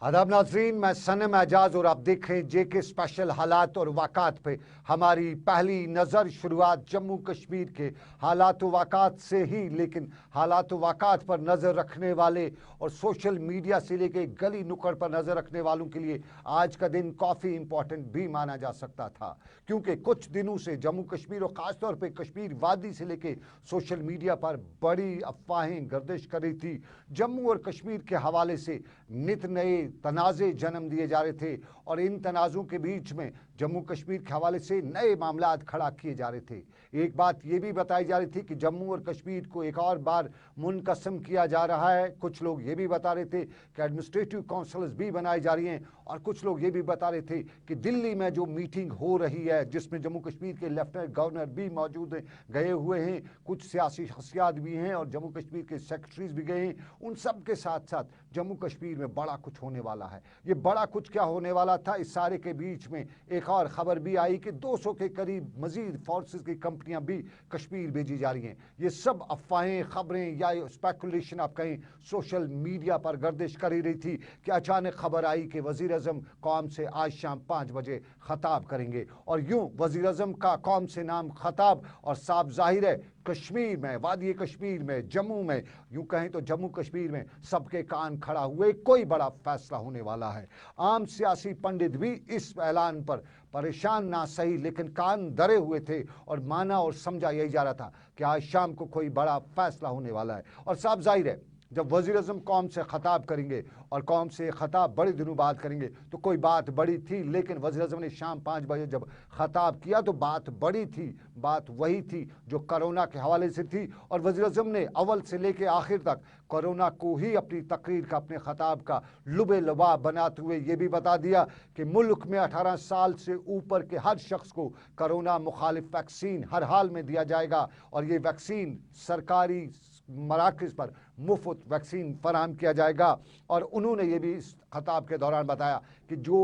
आदाब नाज़रीन, मैं सनम एजाज और आप देख रहे हैं जेके स्पेशल हालात और वाक़ात पे। हमारी पहली नज़र शुरुआत जम्मू कश्मीर के हालात वाक़ात से ही, लेकिन हालात वाक़ात पर नज़र रखने वाले और सोशल मीडिया से लेके गली नुक्कड़ पर नज़र रखने वालों के लिए आज का दिन काफ़ी इम्पोर्टेंट भी माना जा सकता था, क्योंकि कुछ दिनों से जम्मू कश्मीर और ख़ासतौर पर कश्मीर वादी से लेके सोशल मीडिया पर बड़ी अफवाहें गर्दिश कर रही थी। जम्मू और कश्मीर के हवाले से नित नए तनाज़े जन्म दिए जा रहे थे और इन तनाज़ों के बीच में जम्मू कश्मीर के हवाले से नए मामलात खड़ा किए जा रहे थे। एक बात ये भी बताई जा रही थी कि जम्मू और कश्मीर को एक और बार मुनक़सम किया जा रहा है। कुछ लोग ये भी बता रहे थे कि एडमिनिस्ट्रेटिव काउंसिल्स भी बनाई जा रही हैं, और कुछ लोग ये भी बता रहे थे कि दिल्ली में जो मीटिंग हो रही है जिसमें जम्मू कश्मीर के लेफ्टिनेंट गवर्नर भी मौजूद हैं, गए हुए हैं, कुछ सियासी शख्सियात भी हैं और जम्मू कश्मीर के सेक्रेटरीज भी गए हैं, उन सब के साथ साथ जम्मू कश्मीर में बड़ा कुछ होने वाला है। ये बड़ा कुछ क्या होने वाला था, इस सारे के बीच में एक और खबर भी आई कि 200 के करीब मजीद फोर्सेस की कंपनियां भी कश्मीर भेजी जा रही हैं। ये सब अफवाहें, खबरें या स्पेकुलेशन आप कहें, सोशल मीडिया पर गर्दिश कर ही रही थी कि अचानक खबर आई कि वजीर आज़म कौम से आज शाम 5 बजे खताब करेंगे। और यूं वजीर आज़म का कौम से नाम खताब, और साफ जाहिर है कश्मीर में, वादी कश्मीर में, जम्मू में, यूं कहें तो जम्मू कश्मीर में सबके कान खड़ा हुए कोई बड़ा फैसला होने वाला है। आम सियासी पंडित भी इस ऐलान पर परेशान ना सही, लेकिन कान धरे हुए थे और माना और समझा यही जा रहा था कि आज शाम को कोई बड़ा फैसला होने वाला है। और साफ जाहिर है जब वज़ीर आज़म कौम से ख़ताब करेंगे और कौम से ख़ताब बड़े दिनों बाद करेंगे तो कोई बात बड़ी थी, लेकिन वज़ीर आज़म ने शाम 5 बजे जब ख़ताब किया तो बात बड़ी थी। बात वही थी जो कोरोना के हवाले से थी, और वज़ीर आज़म ने अव्वल से लेकर आखिर तक कोरोना को ही अपनी तकरीर का, अपने ख़ताब का लुबे लुबाब बनाते हुए ये भी बता दिया कि मुल्क में 18 साल से ऊपर के हर शख्स को कोरोना मुखालिफ वैक्सीन हर हाल में दिया जाएगा, और ये वैक्सीन सरकारी मराकज़ पर मुफ्त वैक्सीन फराहम किया जाएगा। और उन्होंने ये भी इस खताब के दौरान बताया कि जो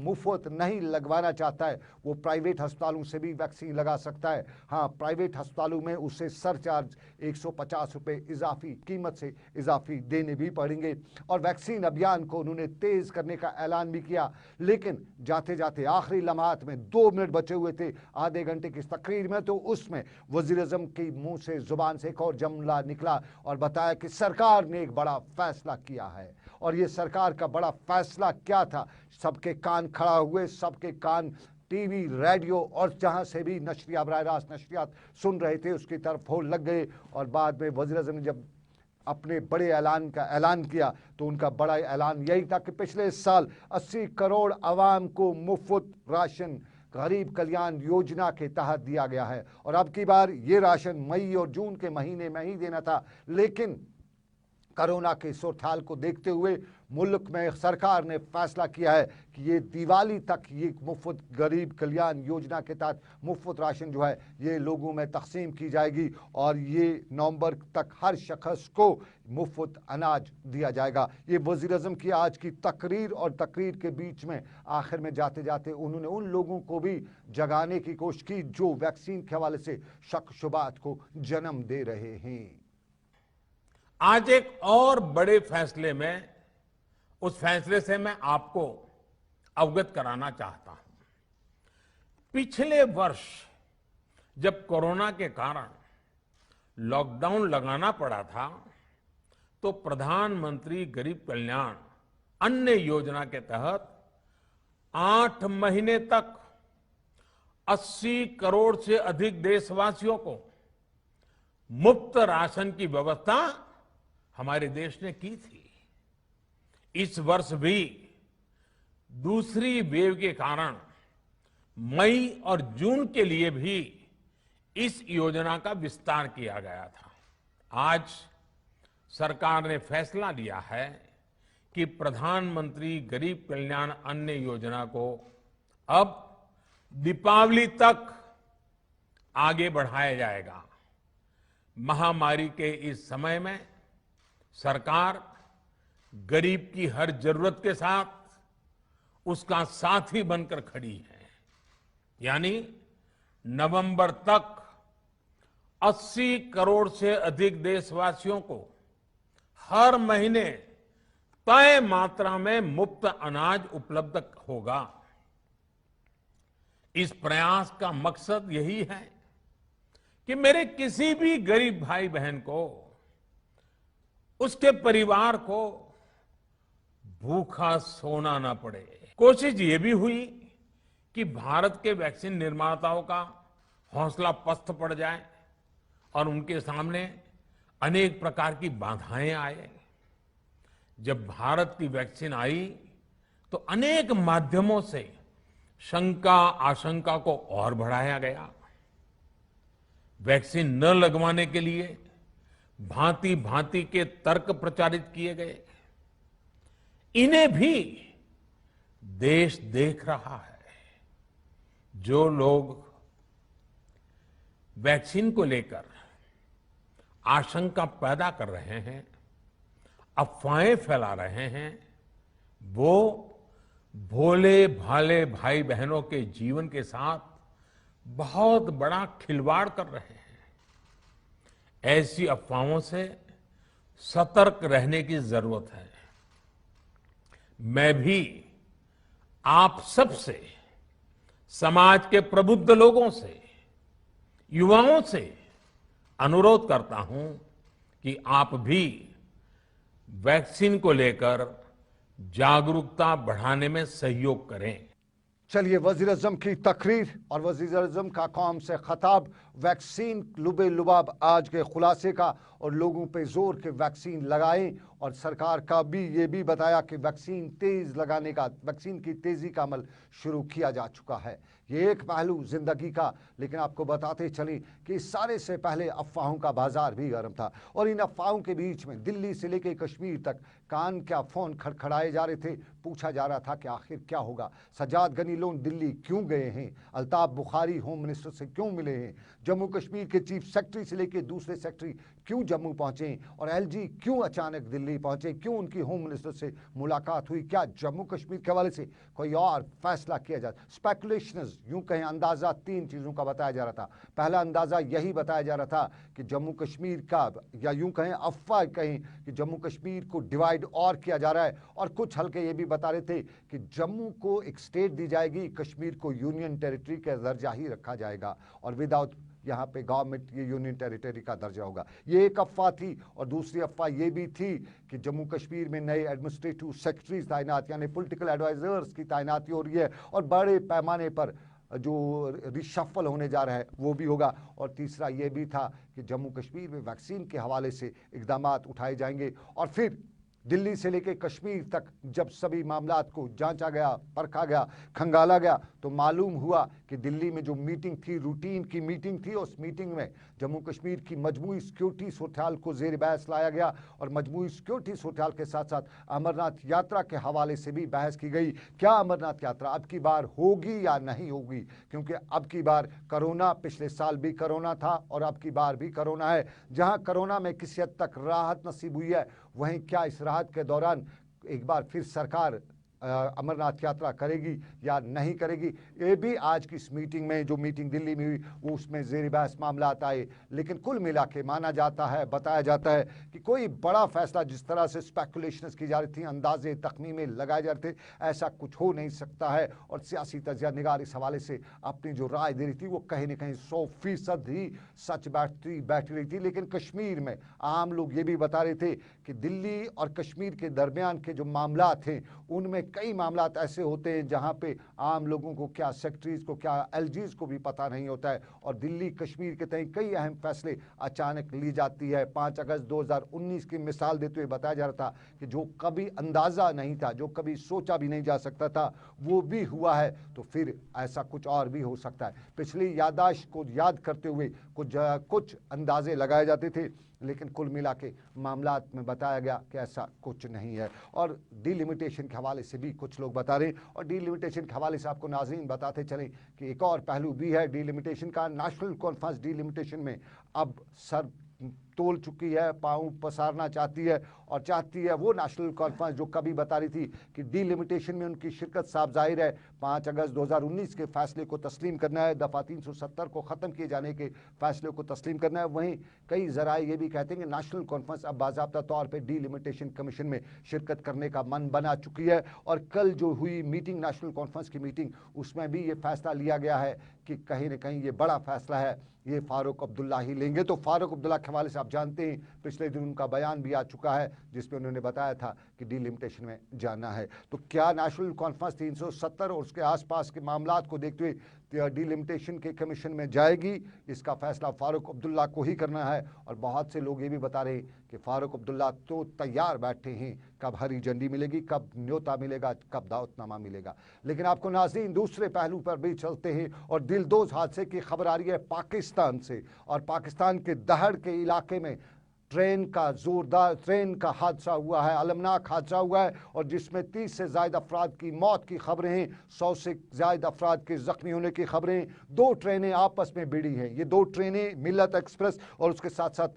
मुफ्त नहीं लगवाना चाहता है वो प्राइवेट अस्पतालों से भी वैक्सीन लगा सकता है। हाँ, प्राइवेट अस्पतालों में उसे सरचार्ज 150 रुपये इजाफी कीमत से इजाफी देने भी पड़ेंगे। और वैक्सीन अभियान को उन्होंने तेज़ करने का ऐलान भी किया, लेकिन जाते जाते आखिरी लम्हात में 2 मिनट बचे हुए थे आधे घंटे की तकरीर में, तो उसमें वज़ीर आज़म की मुँह से ज़ुबान से एक और जुमला निकला और बताया कि सरकार ने एक बड़ा फैसला किया है। और ये सरकार का बड़ा फैसला क्या था, सबके कान खड़ा हुए, सबके कान टीवी, रेडियो और जहां से भी नशरिया, बराह रास्त नशरियात सुन रहे थे उसकी तरफ हो लग गए। और बाद में वज़ीर आज़म ने जब अपने बड़े ऐलान का ऐलान किया तो उनका बड़ा ऐलान यही था कि पिछले साल 80 करोड़ आवाम को मुफ्त राशन गरीब कल्याण योजना के तहत दिया गया है, और अब की बार ये राशन मई और जून के महीने में ही देना था, लेकिन कोरोना के सूरत हाल को देखते हुए मुल्क में सरकार ने फैसला किया है कि ये दिवाली तक ये मुफ्त गरीब कल्याण योजना के तहत मुफ्त राशन जो है ये लोगों में तकसीम की जाएगी, और ये नवंबर तक हर शख्स को मुफ्त अनाज दिया जाएगा। ये वज़ीर आज़म की आज की तकरीर, और तकरीर के बीच में आखिर में जाते जाते उन्होंने उन लोगों को भी जगाने की कोशिश की जो वैक्सीन के हवाले से शक शुबात को जन्म दे रहे हैं। आज एक और बड़े फैसले में, उस फैसले से मैं आपको अवगत कराना चाहता हूं। पिछले वर्ष जब कोरोना के कारण लॉकडाउन लगाना पड़ा था तो प्रधानमंत्री गरीब कल्याण अन्न योजना के तहत 8 महीने तक 80 करोड़ से अधिक देशवासियों को मुफ्त राशन की व्यवस्था हमारे देश ने की थी। इस वर्ष भी दूसरी वेव के कारण मई और जून के लिए भी इस योजना का विस्तार किया गया था। आज सरकार ने फैसला लिया है कि प्रधानमंत्री गरीब कल्याण अन्न योजना को अब दीपावली तक आगे बढ़ाया जाएगा। महामारी के इस समय में सरकार गरीब की हर जरूरत के साथ उसका साथी बनकर खड़ी है। यानी नवंबर तक 80 करोड़ से अधिक देशवासियों को हर महीने तय मात्रा में मुफ्त अनाज उपलब्ध होगा। इस प्रयास का मकसद यही है कि मेरे किसी भी गरीब भाई बहन को, उसके परिवार को भूखा सोना ना पड़े। कोशिश ये भी हुई कि भारत के वैक्सीन निर्माताओं का हौसला पस्त पड़ जाए और उनके सामने अनेक प्रकार की बाधाएं आए। जब भारत की वैक्सीन आई तो अनेक माध्यमों से शंका आशंका को और बढ़ाया गया। वैक्सीन न लगवाने के लिए भांति भांति के तर्क प्रचारित किए गए। इन्हें भी देश देख रहा है। जो लोग वैक्सीन को लेकर आशंका पैदा कर रहे हैं, अफवाहें फैला रहे हैं, वो भोले भाले भाई बहनों के जीवन के साथ बहुत बड़ा खिलवाड़ कर रहे हैं। ऐसी अफवाहों से सतर्क रहने की जरूरत है। मैं भी आप सबसे, समाज के प्रबुद्ध लोगों से, युवाओं से अनुरोध करता हूं कि आप भी वैक्सीन को लेकर जागरूकता बढ़ाने में सहयोग करें। चलिए, वज़ीर-ए-आज़म की तकरीर और वज़ीर-ए-आज़म का कौम से खिताब, वैक्सीन लुबे लुबाब आज के खुलासे का, और लोगों पे जोर के वैक्सीन लगाएं। और सरकार का भी ये भी बताया कि वैक्सीन तेज लगाने का, वैक्सीन की तेजी का अमल शुरू किया जा चुका है। ये एक पहलू जिंदगी का, लेकिन आपको बताते चलें कि इस सारे से पहले अफवाहों का बाजार भी गर्म था। और इन अफवाहों के बीच में दिल्ली से लेकर कश्मीर तक कान क्या फोन खड़खड़ाए जा रहे थे। पूछा जा रहा था कि आखिर क्या होगा, सजाद गनी लोन दिल्ली क्यों गए हैं, अल्ताफ बुखारी होम मिनिस्टर से क्यों मिले हैं, जम्मू कश्मीर के चीफ सेक्रेटरी से लेकर दूसरे सेक्रेटरी क्यों जम्मू पहुंचे, और एलजी क्यों अचानक दिल्ली पहुंचे, क्यों उनकी होम मिनिस्टर से मुलाकात हुई, क्या जम्मू कश्मीर के हवाले से कोई और फैसला किया जाए। स्पेकुलेशंस, यूं कहें अंदाजा, तीन चीज़ों का बताया जा रहा था। पहला अंदाजा यही बताया जा रहा था कि जम्मू कश्मीर का, या यूं कहें अफवाह कहें कि जम्मू कश्मीर को डिवाइड और किया जा रहा है। और कुछ हल्के ये भी बता रहे थे कि जम्मू को एक स्टेट दी जाएगी, कश्मीर को यूनियन टेरिटरी का दर्जा ही रखा जाएगा, और विदाउट यहाँ पे गवर्नमेंट, ये यूनियन टेरिटरी का दर्जा होगा। ये एक अफवाह थी। और दूसरी अफवाह ये भी थी कि जम्मू कश्मीर में नए एडमिनिस्ट्रेटिव सेक्रेटरीज तैनात, यानी पॉलिटिकल एडवाइजर्स की तैनाती हो रही है, और बड़े पैमाने पर जो रिशफल होने जा रहा है वो भी होगा। और तीसरा ये भी था कि जम्मू कश्मीर में वैक्सीन के हवाले से इकदाम उठाए जाएंगे। और फिर दिल्ली से लेकर कश्मीर तक जब सभी मामलात को जांचा गया, परखा गया, खंगाला गया, तो मालूम हुआ कि दिल्ली में जो मीटिंग थी, रूटीन की मीटिंग थी, उस मीटिंग में जम्मू कश्मीर की मजमूई सिक्योरिटी सूरत-ए-हाल को ज़ेर बहस लाया गया। और मजमूई सिक्योरिटी सूरत-ए-हाल के साथ साथ अमरनाथ यात्रा के हवाले से भी बहस की गई। क्या अमरनाथ यात्रा अब की बार होगी या नहीं होगी, क्योंकि अब की बार कोरोना, पिछले साल भी कोरोना था और अब की बार भी कोरोना है। जहां कोरोना में किसी हद तक राहत नसीब हुई है, वहीं क्या इस राहत के दौरान एक बार फिर सरकार अमरनाथ यात्रा करेगी या नहीं करेगी, ये भी आज की इस मीटिंग में, जो मीटिंग दिल्ली में हुई, वो उसमें ज़ेर बहस मामला आए। लेकिन कुल मिला के माना जाता है, बताया जाता है कि कोई बड़ा फैसला, जिस तरह से स्पेकुलेशंस की जा रही थी, अंदाजे तखमीने लगाए जा रहे थे, ऐसा कुछ हो नहीं सकता है। और सियासी तजिया निगार इस हवाले से अपनी जो राय दे रही थी, वो कहीं न कहीं 100% ही सच बैठी रही थी। लेकिन कश्मीर में आम लोग ये भी बता रहे थे कि दिल्ली और कश्मीर के दरमियान के जो मामला थे, उनमें कई मामलात ऐसे होते हैं जहां पे आम लोगों को, क्या सेक्रेटरीज को, क्या एलजीज को भी पता नहीं होता है। और दिल्ली कश्मीर के तय कई अहम फैसले अचानक ली जाती है। 5 अगस्त 2019 की मिसाल देते हुए बताया जा रहा था कि जो कभी अंदाज़ा नहीं था, जो कभी सोचा भी नहीं जा सकता था, वो भी हुआ है। तो फिर ऐसा कुछ और भी हो सकता है। पिछली याददाश्त को याद करते हुए कुछ अंदाजे लगाए जाते थे, लेकिन कुल मिला के मामलात में बताया गया कि ऐसा कुछ नहीं है। और डिलिमिटेशन के हवाले से भी कुछ लोग बता रहे हैं। और डिलिमिटेशन के हवाले से आपको नाज़रीन बताते चलें कि एक और पहलू भी है डिलिमिटेशन का। नेशनल कॉन्फ्रेंस डिलिमिटेशन में अब सर तोल चुकी है, पांव पसारना चाहती है और चाहती है वो नेशनल कॉन्फ्रेंस जो कभी बता रही थी कि डीलिमिटेशन में उनकी शिरकत साफ जाहिर है 5 अगस्त 2019 के फैसले को तस्लीम करना है, दफ़ा 370 को ख़त्म किए जाने के फैसले को तस्लीम करना है। वहीं कई ज़राए ये भी कहते हैं कि नेशनल कॉन्फ्रेंस अब बाज़ाब्ता तौर पर डीलिमिटेशन कमीशन में शिरकत करने का मन बना चुकी है। और कल जो हुई मीटिंग, नेशनल कॉन्फ्रेंस की मीटिंग, उसमें भी ये फैसला लिया गया है कि कहीं न कहीं ये बड़ा फैसला है, ये फारूक अब्दुल्ला ही लेंगे। तो फारूक अब्दुल्ला के हवाले से आप जानते हैं पिछले दिन उनका बयान भी आ चुका है जिसमें उन्होंने बताया था कि डीलिमिटेशन में जाना है। तो क्या नेशनल कॉन्फ्रेंस 370 और उसके आसपास के मामलात को देखते हुए डीलिमिटेशन के कमीशन में जाएगी, इसका फैसला फारूक अब्दुल्ला को ही करना है। और बहुत से लोग ये भी बता रहे हैं कि फारूक अब्दुल्ला तो तैयार बैठे हैं, कब हरी झंडी मिलेगी, कब न्योता मिलेगा, कब दावतनामा मिलेगा। लेकिन आपको नाज़रीन दूसरे पहलू पर भी चलते हैं और दिलदोज हादसे की खबर आ रही है पाकिस्तान से। और पाकिस्तान के दहड़ के इलाके में ट्रेन का हादसा हुआ है, अलमनाक हादसा हुआ है और जिसमें 30 से ज़्यादा अफराद की मौत की खबरें हैं, 100 से ज़्यादा अफराद के ज़ख्मी होने की खबरें। 2 ट्रेनें आपस में भिड़ी हैं। ये 2 ट्रेनें मिल्लत एक्सप्रेस और उसके साथ साथ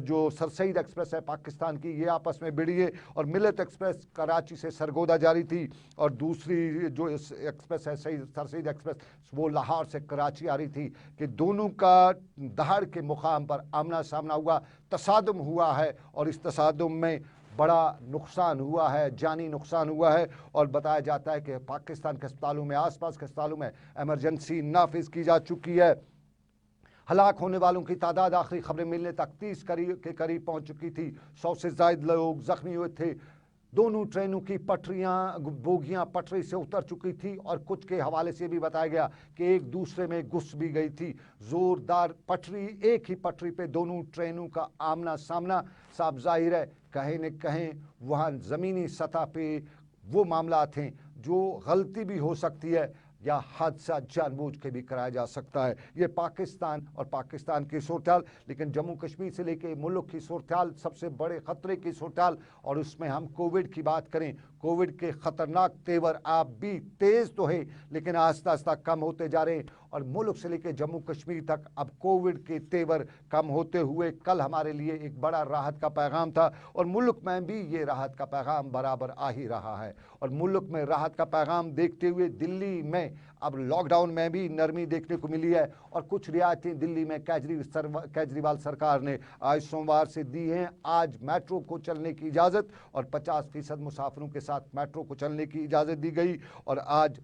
जो सरसईद एक्सप्रेस है पाकिस्तान की, ये आपस में भिड़ी है। और मिल्लत एक्सप्रेस कराची से सरगोदा जा रही थी और दूसरी जो एक्सप्रेस है सरसईद एक्सप्रेस, वो लाहौर से कराची आ रही थी कि दोनों का दहाड़ के मुकाम पर आमना सामना हुआ, तसादुम हुआ है। और इस तसादुम में बड़ा नुकसान हुआ है, जानी नुकसान हुआ है। और बताया जाता है कि पाकिस्तान के अस्पतालों में, आसपास के अस्पतालों में इमरजेंसी नाफिज की जा चुकी है। हलाक होने वालों की तादाद आखिरी खबरें मिलने तक 30 के करीब पहुंच चुकी थी। 100 से ज़ायद लोग ज़ख्मी हुए थे। दोनों ट्रेनों की बोगियां पटरी से उतर चुकी थी और कुछ के हवाले से भी बताया गया कि एक दूसरे में घुस भी गई थी। जोरदार पटरी, एक ही पटरी पे दोनों ट्रेनों का आमना सामना, साफ जाहिर है कहीं न कहीं वहाँ ज़मीनी सतह पे वो मामला थे जो गलती भी हो सकती है या हादसा जानबूझ के भी कराया जा सकता है। ये पाकिस्तान और पाकिस्तान की सूरत, लेकिन जम्मू कश्मीर से लेके मुल्क की सूरत सबसे बड़े ख़तरे की सूरत। और उसमें हम कोविड की बात करें, कोविड के ख़तरनाक तेवर आप भी तेज़ तो है लेकिन आहिस्ता आहिस्ता कम होते जा रहे हैं। और मुल्क से लेकर जम्मू कश्मीर तक अब कोविड के तेवर कम होते हुए कल हमारे लिए एक बड़ा राहत का पैगाम था और मुल्क में भी ये राहत का पैगाम बराबर आ ही रहा है। और मुल्क में राहत का पैगाम देखते हुए दिल्ली में अब लॉकडाउन में भी नरमी देखने को मिली है और कुछ रियायतें दिल्ली में केजरीवाल सरकार ने आज सोमवार से दी हैं। आज मेट्रो को चलने की इजाज़त और 50% मुसाफिरों के साथ मेट्रो को चलने की इजाज़त दी गई। और आज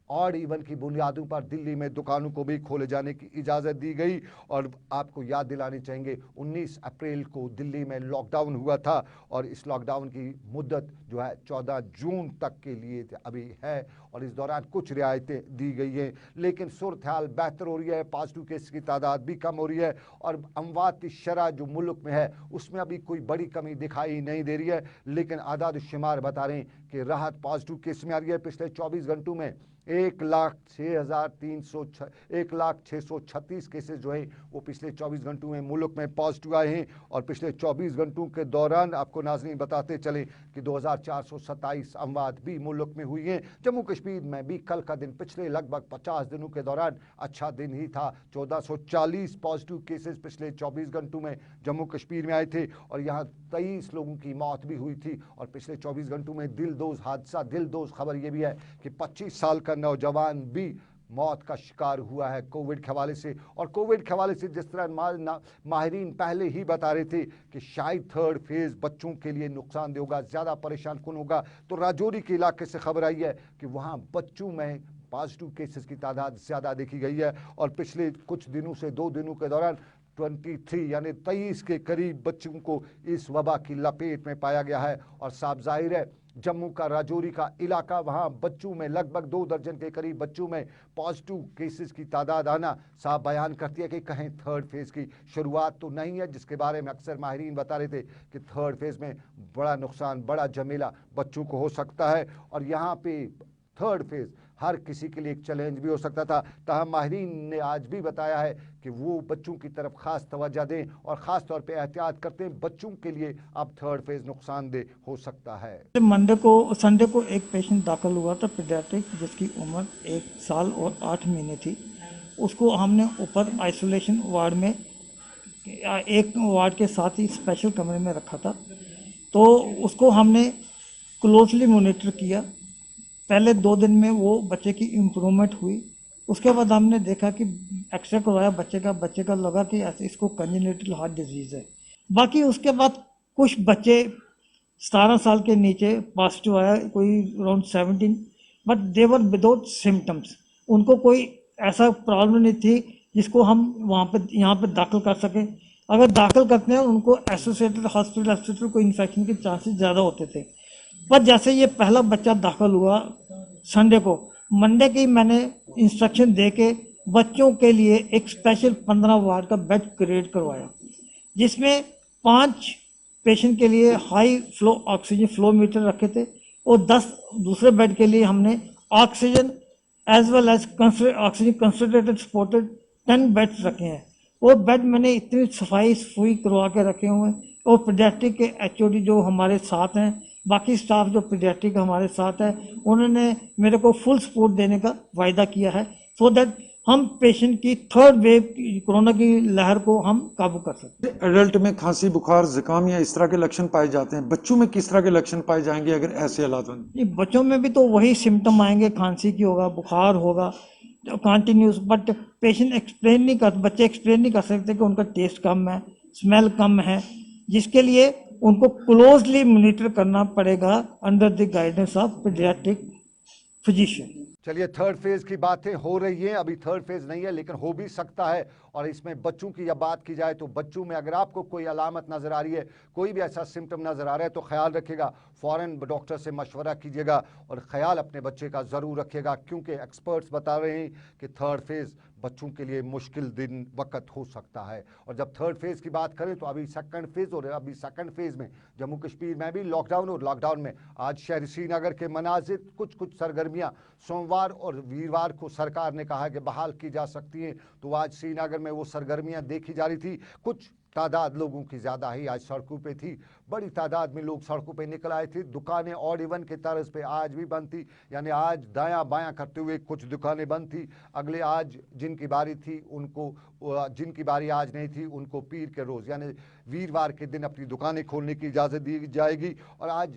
ऑड इवन की बुनियादों पर दिल्ली में दुकानों को भी खोले जाने की इजाज़त दी गई। और आपको याद दिलानी चाहेंगे 19 अप्रैल को दिल्ली में लॉकडाउन हुआ था और इस लॉकडाउन की मुद्दत जो है 14 जून तक के लिए अभी है और इस दौरान कुछ रियायतें दी गई हैं। लेकिन सूरत हाल बेहतर हो रही है, पॉजिटिव केस की तादाद भी कम हो रही है और अमवात की शरह जो मुल्क में है उसमें अभी कोई बड़ी कमी दिखाई नहीं दे रही है। लेकिन आदाद शुमार बता रहे हैं कि राहत पॉजिटिव केस में आ रही है। पिछले 24 घंटों में 1,0636 केसेस जो है वो पिछले 24 घंटों में मुल्क में पॉजिटिव आए हैं। और पिछले 24 घंटों के दौरान आपको नाज़रीन बताते चले कि 2427 अमवात भी मुल्क में हुई हैं। जम्मू कश्मीर में भी कल का दिन पिछले लगभग 50 दिनों के दौरान अच्छा दिन ही था। 1440 पॉजिटिव केसेस पिछले 24 घंटों में जम्मू कश्मीर में आए थे और यहाँ 23 लोगों की मौत भी हुई थी। और पिछले 24 घंटों में दिलदोज हादसा, दिलदोज खबर ये भी है कि 25 साल का नौजवान भी मौत का शिकार हुआ है कोविड के हवाले से। और कोविड के हवाले से जिस तरह माहिरीन पहले ही बता रहे थे कि शायद 3rd फेज़ बच्चों के लिए नुकसानदेह होगा, ज़्यादा परेशान कौन होगा, तो राजौरी के इलाके से खबर आई है कि वहाँ बच्चों में पॉजिटिव केसेस की तादाद ज़्यादा देखी गई है। और पिछले कुछ दिनों से 2 दिनों के दौरान 23 यानी 23 के करीब बच्चों को इस वबा की लपेट में पाया गया है। और साफ जाहिर है जम्मू का राजौरी का इलाका, वहाँ बच्चों में लगभग 2 दर्जन के करीब बच्चों में पॉजिटिव केसेस की तादाद आना साफ बयान करती है कि कहीं 3rd फेज़ की शुरुआत तो नहीं है, जिसके बारे में अक्सर माहिरीन बता रहे थे कि 3rd फेज़ में बड़ा नुकसान, बड़ा झमेला बच्चों को हो सकता है। और यहाँ पे 3rd फेज़ हर किसी के लिए एक चैलेंज भी हो सकता था। ताहम माहिरीन ने आज भी बताया है कि वो बच्चों की तरफ खास तवज्जो दें और ख़ास तौर पे एहतियात करते हैं, बच्चों के लिए अब 3rd फेज़ नुकसानदेह हो सकता है। संडे को एक पेशेंट दाखिल हुआ था पीडियाट्रिक, जिसकी उम्र 1 साल और 8 महीने थी। उसको हमने ऊपर आइसोलेशन वार्ड में एक वार्ड के साथ ही स्पेशल कमरे में रखा था। तो उसको हमने क्लोजली मॉनिटर किया। पहले 2 दिन में वो बच्चे की इम्प्रूवमेंट हुई। उसके बाद हमने देखा कि एक्सरे करवाया बच्चे का लगा कि इसको कंजेनिटल हार्ट डिजीज़ है। बाकी उसके बाद कुछ बच्चे 17 साल के नीचे पॉजिटिव आया, कोई around 17, but they were without symptoms. उनको कोई ऐसा प्रॉब्लम नहीं थी जिसको हम यहाँ पे दाखिल कर सकें। अगर दाखिल करते हैं उनको एसोसिएटेड हॉस्पिटल को इन्फेक्शन के चांसेस ज़्यादा होते थे। पर जैसे ये पहला बच्चा दाखिल हुआ संडे को, मंडे की मैंने इंस्ट्रक्शन दे के बच्चों के लिए एक स्पेशल 15 वार्ड का बेड क्रिएट करवाया, जिसमें 5 पेशेंट के लिए high flow oxygen flow meter रखे थे और 10 दूसरे बेड के लिए हमने oxygen as well as oxygen concentrated supported 10 beds रखे हैं। वो बेड मैंने इतनी सफाई सफाई करवा के रखे हुए हैं। और पीडियाट्रिक के एचओडी जो हमारे साथ हैं, बाकी स्टाफ जो पीडियाट्रिक हमारे साथ है, उन्होंने मेरे को फुल सपोर्ट देने का वायदा किया है सो दैट हम पेशेंट की थर्ड वेव कोरोना की लहर को हम काबू कर सकते हैं। एडल्ट में खांसी बुखार जुकाम या इस तरह के लक्षण पाए जाते हैं, बच्चों में किस तरह के लक्षण पाए जाएंगे अगर ऐसे हालात बने? बच्चों में भी तो वही सिम्टम आएंगे, खांसी की होगा, बुखार होगा कंटिन्यूस, बट पेशेंट एक्सप्लेन नहीं कर बच्चे एक्सप्लेन नहीं कर सकते कि उनका टेस्ट कम है, स्मेल कम है, जिसके लिए उनको क्लोजली मॉनिटर करना पड़ेगा under the guidance of paediatric physician. चलिए, थर्ड फेज की बातें हो रही हैं। अभी थर्ड फेज नहीं है लेकिन हो भी सकता है। और इसमें बच्चों की जब बात की जाए तो बच्चों में अगर आपको कोई अलामत नज़र आ रही है, कोई भी ऐसा सिम्टम नज़र आ रहा है तो ख्याल रखिएगा, फ़ौरन डॉक्टर से मशवरा कीजिएगा और ख्याल अपने बच्चे का ज़रूर रखिएगा, क्योंकि एक्सपर्ट्स बता रहे हैं कि थर्ड फेज़ बच्चों के लिए मुश्किल दिन वक्त हो सकता है। और जब थर्ड फेज़ की बात करें तो अभी सेकंड फेज़ हो रहा है। अभी सेकंड फेज़ में जम्मू कश्मीर में भी लॉकडाउन, और लॉकडाउन में आज शहर श्रीनगर के मनाजिर कुछ सरगर्मियाँ सोमवार और वीरवार को सरकार ने कहा है कि बहाल की जा सकती हैं। तो आज श्रीनगर में वो सरगर्मियाँ देखी जा रही थी। कुछ तादाद लोगों की ज़्यादा ही आज सड़कों पे थी, बड़ी तादाद में लोग सड़कों पे निकल आए थे। दुकानें ऑड इवन के तर्ज पे आज भी बंद थी, यानी आज दायां बायां करते हुए कुछ दुकानें बंद थी। अगले आज जिनकी बारी थी उनको, जिनकी बारी आज नहीं थी उनको पीर के रोज़ यानी वीरवार के दिन अपनी दुकानें खोलने की इजाज़त दी जाएगी। और आज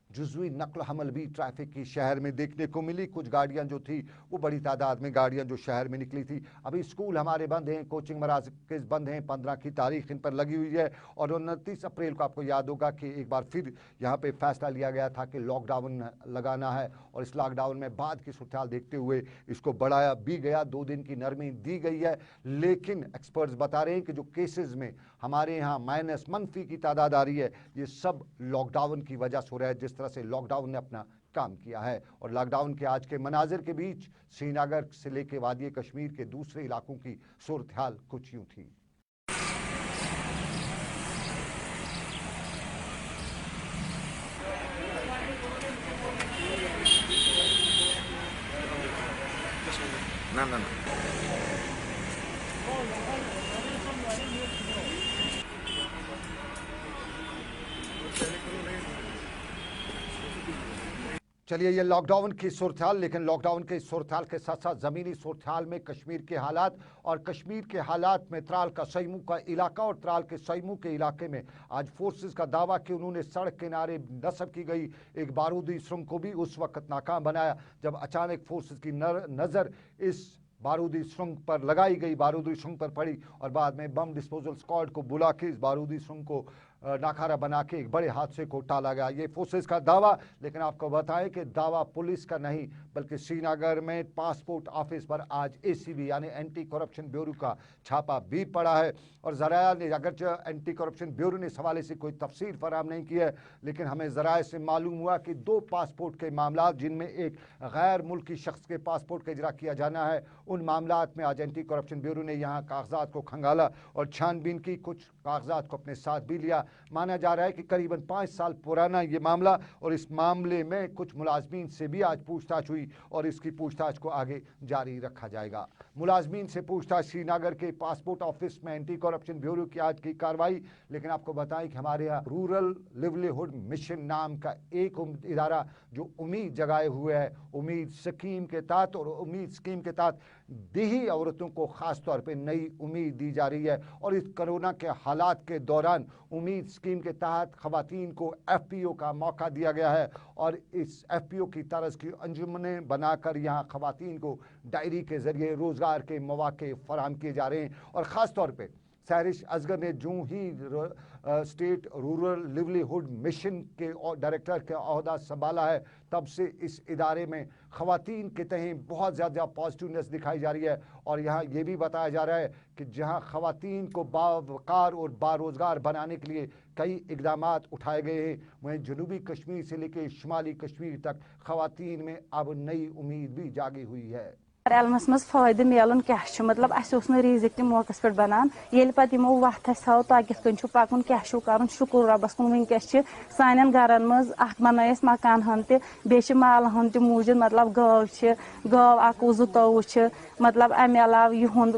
जुज़वी नकल हमल भी ट्रैफिक की शहर में देखने को मिली। कुछ गाड़ियां जो थी वो बड़ी तादाद में गाड़ियां जो शहर में निकली थी। अभी स्कूल हमारे बंद हैं, कोचिंग मराकज़ बंद हैं, 15 की तारीख इन पर लगी हुई है। और 29 अप्रैल को आपको याद होगा कि एक बार फिर यहाँ पे फैसला लिया गया था कि लॉकडाउन लगाना है, और इस लॉकडाउन में बाद की सूरत देखते हुए इसको बढ़ाया भी गया, 2 दिन की नरमी दी गई है। लेकिन एक्सपर्ट्स बता रहे हैं कि जो केसेस में हमारे यहाँ मनफी की तादाद आ रही है, ये सब लॉकडाउन की वजह से हो रहा है, जिस तरह से लॉकडाउन ने अपना काम किया है। और लॉकडाउन के आज के मनाजिर के बीच श्रीनगर से लेकर वादी कश्मीर के दूसरे इलाकों की सूरत हाल कुछ यूं थी। ना चलिए, ये लॉकडाउन की सूरत-हाल, लेकिन लॉकडाउन के सूरत-हाल के साथ साथ ज़मीनी सूरत-हाल में कश्मीर के हालात, और कश्मीर के हालात में त्राल का सईमू का इलाका और त्राल के सईमू के इलाके में आज फोर्सेस का दावा कि उन्होंने सड़क किनारे नस्ब की गई एक बारूदी सुरंग को भी उस वक्त नाकाम बनाया जब अचानक फोर्सेस की नज़र इस बारूदी सुरंग पर लगाई गई, बारूदी सुरंग पर पड़ी, और बाद में बम डिस्पोजल स्क्वाड को बुला के इस बारूदी सुरंग को नाकारा बना के एक बड़े हादसे को टाला गया। ये फोर्सेस का दावा, लेकिन आपको बताएं कि दावा पुलिस का नहीं बल्कि श्रीनगर में पासपोर्ट ऑफिस पर आज एसीबी यानी एंटी करप्शन ब्यूरो का छापा भी पड़ा है। और ज़राया ने, अगरचे एंटी करप्शन ब्यूरो ने इस हवाले से कोई तफसीर फराहम नहीं की है, लेकिन हमें ज़राए से मालूम हुआ कि 2 पासपोर्ट के मामला जिनमें एक गैर मुल्की शख्स के पासपोर्ट का इजरा किया जाना है, उन मामलात में आज एंटी करप्शन ब्यूरो ने यहाँ कागजात को खंगाला और छानबीन की, कुछ कागजात को अपने साथ भी लिया। माना जा रहा है कि करीबन 5 साल पुराना ये मामला, और इस मामले में कुछ मुलाजमीन से भी आज पूछताछ हुई और इसकी पूछताछ को आगे जारी रखा जाएगा। मुलाजमीन से पूछताछ, श्रीनगर के पासपोर्ट ऑफिस में एंटी करप्शन ब्यूरो की आज की कार्रवाई। लेकिन आपको बताएं कि हमारे यहाँ रूरल लिवलीहुड मिशन नाम का एक इदारा जो उम्मीद जगाए हुए है, उम्मीद स्कीम के तहत, और उम्मीद स्कीम के तहत देही औरतों को ख़ास तौर पे नई उम्मीद दी जा रही है। और इस कोरोना के हालात के दौरान उम्मीद स्कीम के तहत ख़वातीन को FPO का मौका दिया गया है और इस FPO की तरह की अंजुमनें बनाकर यहाँ ख़वातीन को डायरी के ज़रिए रोज़गार के मौके फराहम किए जा रहे हैं। और ख़ास तौर पे सहरिश असगर ने जो ही स्टेट रूरल लिवलीहुड मिशन के डायरेक्टर का ओहदा संभाला है, तब से इस इदारे में ख़वातीन के तहत बहुत ज़्यादा पॉजिटिवनेस दिखाई जा रही है। और यहाँ ये भी बताया जा रहा है कि जहाँ ख़वातीन को बावकार और बारोज़गार बनाने के लिए कई इक़दामात उठाए गए हैं, वहीं जनूबी कश्मीर से लेकर शुमाली कश्मीर तक ख़वातीन में अब नई उम्मीद भी जागी हुई है। एलमस मज फायदे मिलन क्या मतलब अस रिजिक तम मौकस पे बनान ये पे यमो वत थो तो कित कन पकुन क्या कर शुक्र रबस कुन वनकस सान गरन मज बन मकान हन बे माल हन मूजूद मतलब गव अकु जुतोवु मतलब अमे अलाव युंद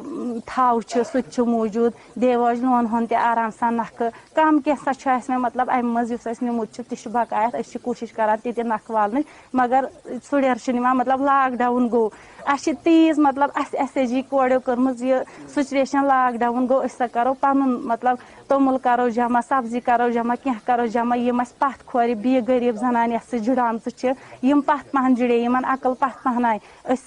थव सह मूजूद देवाज लोन हन आराम सान नख कम कैसा मतलब अमे मज निमुत तह बकायत अस कोशिश करान ते नख वाल मगर सुर मतलब लॉकडाउन गो अस तीज मतलब SHG कोड़ो कर्म सिचुएशन लॉकडाउन गो करो पन मतलब तोमुल करो जमा सब्जी करो जमा क्या करो जमा यम पथ खोर बी गरीब जनान जुड़ाम पथ पहन जुड़े इन अकल पथ पहन आए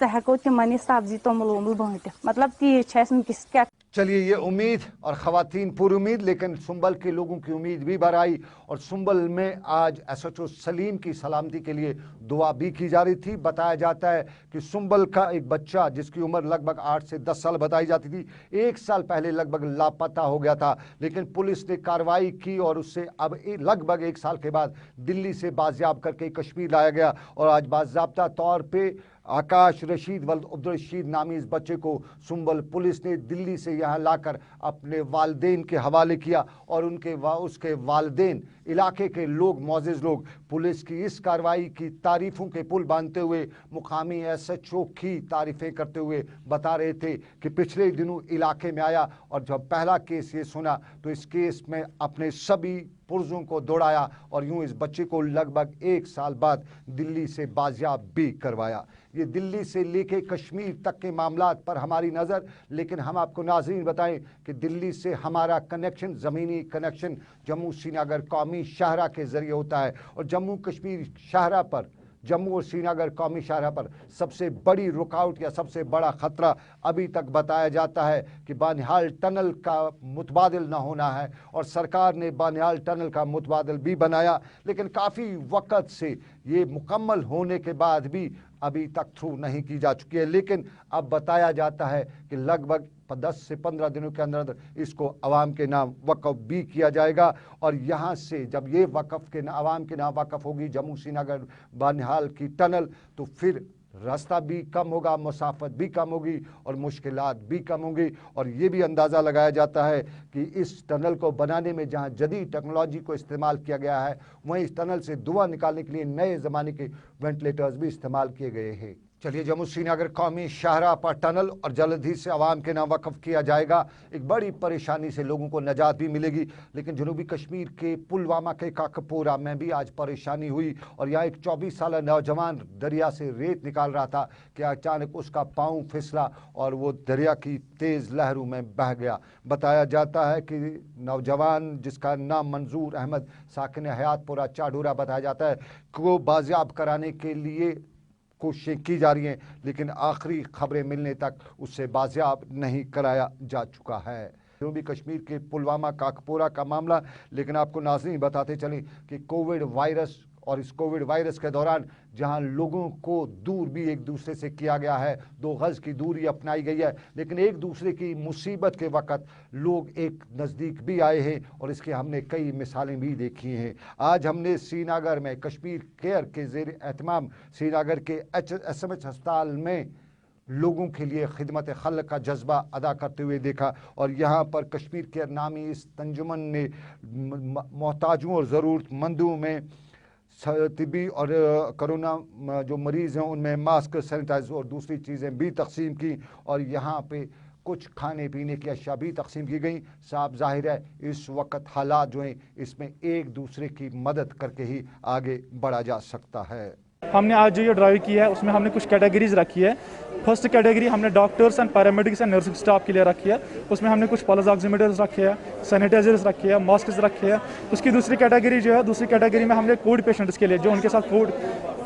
हेको तिमन सब्जी तोमुल वोमुल बांट मतलब तीज वनकस क्या। चलिए, ये उम्मीद और ख़वातीन पूरी उम्मीद, लेकिन सुंबल के लोगों की उम्मीद भी बढ़ आई और सुंबल में आज SHO सलीम की सलामती के लिए दुआ भी की जा रही थी। बताया जाता है कि सुंबल का एक बच्चा जिसकी उम्र लगभग 8 से 10 साल बताई जाती थी, 1 साल पहले लगभग लापता हो गया था, लेकिन पुलिस ने कार्रवाई की और उससे अब लगभग 1 साल के बाद दिल्ली से बाजियाब करके कश्मीर लाया गया। और आज बाज़ाब्ता तौर पर आकाश रशीद वल्द अब्दुल रशीद नामी इस बच्चे को सुंबल पुलिस ने दिल्ली से यहाँ लाकर अपने वालिदैन के हवाले किया और उसके वालिदैन इलाके के लोग, मौजूद लोग पुलिस की इस कार्रवाई की तारीफ़ों के पुल बांधते हुए मुकामी SHO की तारीफ़ें करते हुए बता रहे थे कि पिछले दिनों इलाके में आया और जब पहला केस ये सुना तो इस केस में अपने सभी पुर्जों को दौड़ाया और यूं इस बच्चे को लगभग 1 साल बाद दिल्ली से बाजियाब भी करवाया। ये दिल्ली से लेके कश्मीर तक के मामलात पर हमारी नज़र, लेकिन हम आपको नाज़रीन बताएं कि दिल्ली से हमारा कनेक्शन, ज़मीनी कनेक्शन जम्मू श्रीनगर कौमी शाहरा के ज़रिए होता है और जम्मू कश्मीर शाहरा पर, जम्मू और श्रीनगर कौमी शाहरा पर सबसे बड़ी रुकावट या सबसे बड़ा ख़तरा अभी तक बताया जाता है कि बानिहाल टनल का मुतबादिल न होना है। और सरकार ने बानिहाल टनल का मुतबादिल भी बनाया, लेकिन काफ़ी वक्त से ये मुकम्मल होने के बाद भी अभी तक थ्रू नहीं की जा चुकी है। लेकिन अब बताया जाता है कि लगभग 10 से 15 दिनों के अंदर इसको अवाम के नाम वक़फ़ भी किया जाएगा और यहाँ से जब ये वक़फ़ के अवाम के नाम वक़फ़ होगी जम्मू श्रीनगर बानिहाल की टनल, तो फिर रास्ता भी कम होगा, मुसाफत भी कम होगी और मुश्किलात भी कम होंगी। और ये भी अंदाज़ा लगाया जाता है कि इस टनल को बनाने में जहाँ जदीद टेक्नोलॉजी को इस्तेमाल किया गया है, वहीं इस टनल से धुआं निकालने के लिए नए ज़माने के वेंटिलेटर्स भी इस्तेमाल किए गए हैं। चलिए, जम्मू श्रीनगर कौमी शाहरा पर टनल और जल्द ही से आवाम के नाम वक़फ़ किया जाएगा। एक बड़ी परेशानी से लोगों को निजात भी मिलेगी। लेकिन जनूबी कश्मीर के पुलवामा के काकपोरा में भी आज परेशानी हुई और यहाँ एक 24 साल नौजवान दरिया से रेत निकाल रहा था कि अचानक उसका पाँव फिसला और वो दरिया की तेज़ लहरों में बह गया। बताया जाता है कि नौजवान जिसका नाम मंजूर अहमद साकिन हयातपुरा चाडूरा बताया जाता है को बाजियाब कराने के लिए कोशिशें की जा रही हैं, लेकिन आखिरी खबरें मिलने तक उससे बाजियाब नहीं कराया जा चुका है। जनूबी कश्मीर के पुलवामा काकपोरा का मामला, लेकिन आपको नाज़रीन बताते चलें कि कोविड वायरस और इस कोविड वायरस के दौरान जहां लोगों को दूर भी एक दूसरे से किया गया है, 2 गज़ की दूरी अपनाई गई है, लेकिन एक दूसरे की मुसीबत के वक्त लोग एक नज़दीक भी आए हैं और इसके हमने कई मिसालें भी देखी हैं। आज हमने श्रीनगर में कश्मीर केयर के ज़ेर एहतमाम श्रीनगर के SMH अस्पताल में लोगों के लिए खिदमत खल्क का जज्बा अदा करते हुए देखा और यहाँ पर कश्मीर केयर नामी इस तंजुमन ने मोहताजों और ज़रूरतमंदों में तिबी और कोरोना जो मरीज़ हैं उनमें मास्क, सैनिटाइज़र और दूसरी चीज़ें भी तकसीम की और यहाँ पे कुछ खाने पीने की अशिया भी तकसीम की गई। साफ जाहिर है इस वक्त हालात जो हैं इसमें एक दूसरे की मदद करके ही आगे बढ़ा जा सकता है। हमने आज जो ये ड्राइव की है उसमें हमने कुछ कैटेगरीज रखी है। फर्स्ट कैटेगरी हमने doctors and paramedics and nursing staff के लिए रखी है। उसमें हमने कुछ पल्स ऑक्सीमीटर्स रखे हैं, सैनिटाइजर्स रखे हैं, मास्क रखे हैं। उसकी दूसरी कैटेगरी जो है, दूसरी कैटेगरी में हमने कोविड पेशेंट्स के लिए, जो उनके साथ कोविड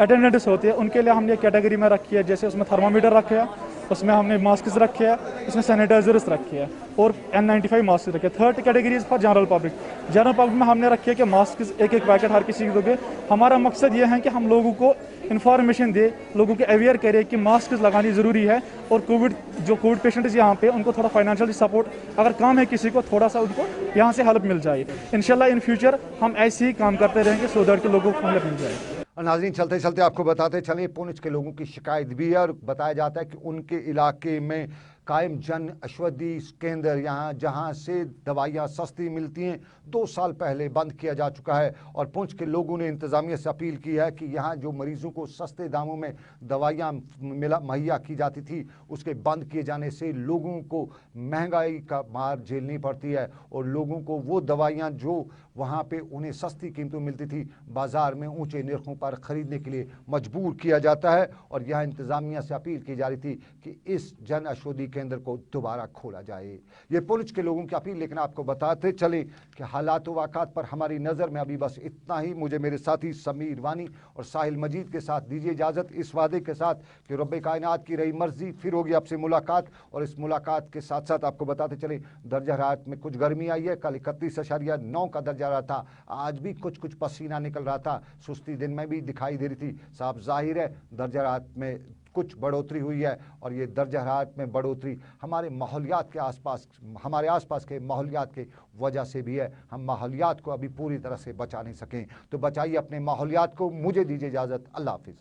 अटेंडेंट्स होते हैं, उनके लिए हमने कैटेगरी में रखी है। जैसे उसमें थर्मामीटर रखे हैं, उसमें हमने मास्क रखे हैं, उसमें सैनिटाइजर्स रखे हैं और N95 मास्क रखे हैं। Third category is for general public. General public में हमने रखे हैं कि मास्क एक एक पैकेट हर किसी को दोगे। हमारा मकसद ये है कि हम लोगों को इन्फॉर्मेशन दे, लोगों को अवेयर करें कि मास्क लगानी ज़रूरी है। और कोविड पेशेंट्स यहाँ पे, उनको थोड़ा फाइनेंशियल सपोर्ट अगर काम है किसी को, थोड़ा सा उनको यहाँ से हेल्प मिल जाए। इंशाल्लाह इन फ्यूचर हम ऐसे ही काम करते रहेंगे सो दैट के लोगों को हेल्प मिल जाए। नाज़रीन, चलते चलते आपको बताते चलें, पुंछ के लोगों की शिकायत भी है और बताया जाता है कि उनके इलाके में कायम जन औषधि केंद्र, यहाँ जहाँ से दवाइयाँ सस्ती मिलती हैं, 2 साल पहले बंद किया जा चुका है। और पुंछ के लोगों ने इंतज़ामिया से अपील की है कि यहाँ जो मरीज़ों को सस्ते दामों में दवाइयाँ मुहैया की जाती थी, उसके बंद किए जाने से लोगों को महंगाई का मार झेलनी पड़ती है और लोगों को वो दवाइयाँ जो वहाँ पे उन्हें सस्ती कीमतों में मिलती थी, बाज़ार में ऊंचे निर्खों पर ख़रीदने के लिए मजबूर किया जाता है। और यहाँ इंतज़ामिया से अपील की जा रही थी कि इस जन औषधि केंद्र को दोबारा खोला जाए। ये पुंछ के लोगों की अपील। लेकिन आपको बताते चले कि हालात व वाक़ात पर हमारी नज़र में अभी बस इतना ही। मुझे मेरे साथी समीर वानी और साहिल मजीद के साथ दीजिए इजाज़त, इस वादे के साथ कि रब्बे कायनात की रही मर्जी फिर होगी आपसे मुलाकात। और इस मुलाकात के साथ साथ आपको बताते चले, दर्जा हरारत में कुछ गर्मी आई है। कल 31.9 का दर्जा रहा था, आज भी कुछ पसीना निकल रहा था, सुस्ती दिन में भी दिखाई दे रही थी। साफ जाहिर है दर्जा हरारत में कुछ बढ़ोतरी हुई है और ये दर्जा हरारत में बढ़ोतरी हमारे माहौलियात के आसपास, हमारे आसपास के माहौलियात के वजह से भी है। हम माहौलियात को अभी पूरी तरह से बचा नहीं सकें, तो बचाइए अपने माहौलियात को। मुझे दीजिए इजाज़त, अल्लाह हाफिज़।